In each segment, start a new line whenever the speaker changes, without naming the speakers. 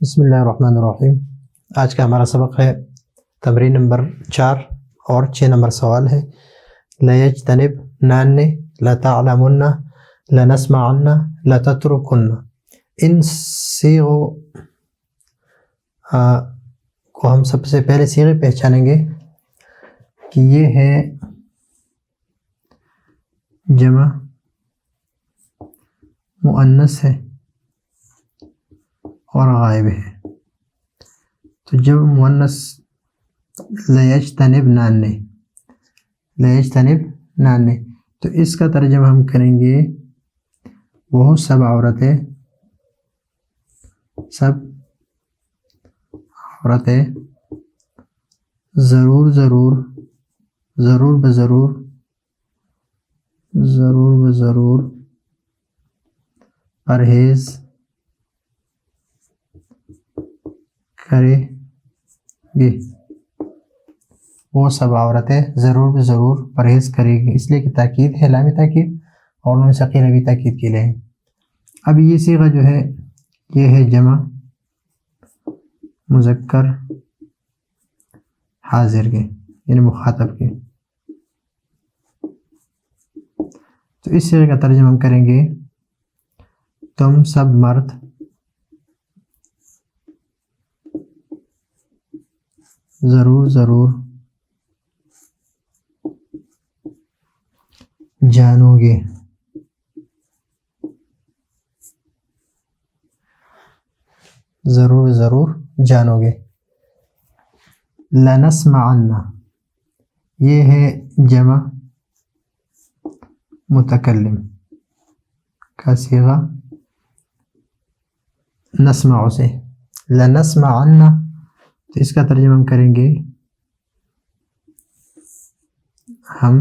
بسم اللہ الرحمن الرحیم۔ آج کا ہمارا سبق ہے تمرین نمبر 4 اور 6 نمبر سوال ہے لیجتنب ناننے لتعلمن لنسمعن لتترکن۔ ان صیغوں کو ہم سب سے پہلے صیغے پہچانیں گے کہ یہ ہے جمع مؤنث ہے اور غائب ہے۔ تو جب مؤنث لیجتنب ناننے، لیجتنب ناننے، تو اس کا ترجمہ ہم کریں گے وہ سب عورتیں، سب عورتیں ضرور ضرور ضرور بضرور ضرور بضرور پرہیز کرے گی، وہ سب عورتیں ضرور بضرور پرہیز کرے گی، اس لیے کہ تاکید ہے، لامی تاکید، اور انہوں نے ثقیلہ بھی تاکید کے لیے ہے۔ اب یہ صیغہ جو ہے یہ ہے جمع مذکر حاضر کے، یعنی مخاطب کے۔ تو اس صیغے کا ترجمہ ہم کریں گے تم سب مرد ضرور ضرور جانو گے، ضرور ضرور جانو گے۔ لنسمعن، یہ ہے جمع متکلم کا صیغہ نسمع سے، لنسمعن، تو اس کا ترجمہ ہم کریں گے ہم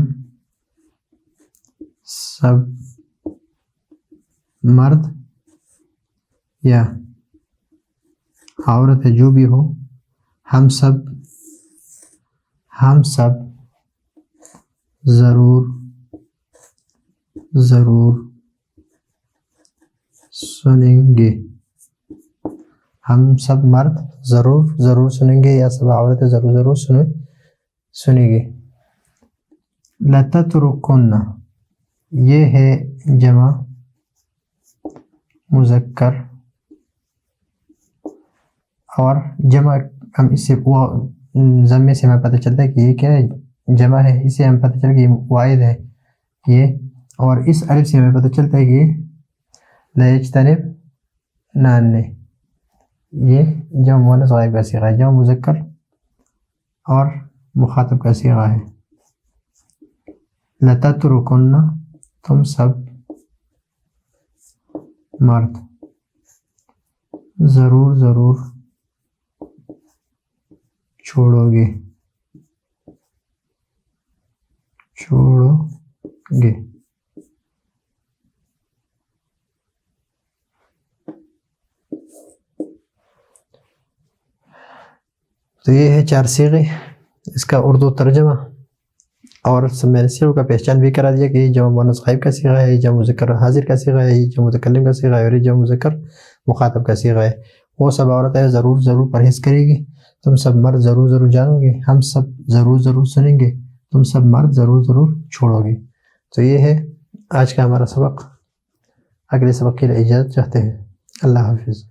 سب مرد یا عورت جو بھی ہو، ہم سب ضرور ضرور سنیں گے، ہم سب مرد ضرور ضرور سنیں گے، یا سب عورتیں ضرور ضرور سنیں گے۔ لتترکن، یہ ہے جمع مذکر، اور جمع ہم اس سے ضمے سے ہمیں پتہ چلتا ہے کہ یہ کیا ہے، جمع ہے، اس سے ہمیں پتہ چلتا ہے کہ یہ واحد ہے یہ، اور اس الف سے ہمیں پتہ چلتا ہے کہ یہ لیجتنب ناننے، یہ جمع مؤنث غائب کا صیغہ ہے، جمع مذکر اور مخاطب کا صیغہ ہے۔ لتترکن، تم سب مرد ضرور ضرور چھوڑو گے، چھوڑو گے۔ تو یہ ہے 4 صیغے، اس کا اردو ترجمہ، اور میں نے صیغوں کا پہچان بھی کرا دیا کہ یہ جمع مؤنث غائب کا صیغہ ہے، یہ جمع مذکر حاضر کا صیغہ ہے، یہ جمع متکلم کا صیغہ ہے، اور یہ جمع مذکر مخاطب کا صیغہ ہے۔ وہ سب عورتیں ضرور ضرور پرہیز کرے گی، تم سب مرد ضرور ضرور جانو گے، ہم سب ضرور ضرور سنیں گے، تم سب مرد ضرور ضرور چھوڑو گے۔ تو یہ ہے آج کا ہمارا سبق۔ اگلے سبق کے لیے اجازت چاہتے ہیں۔ اللہ حافظ۔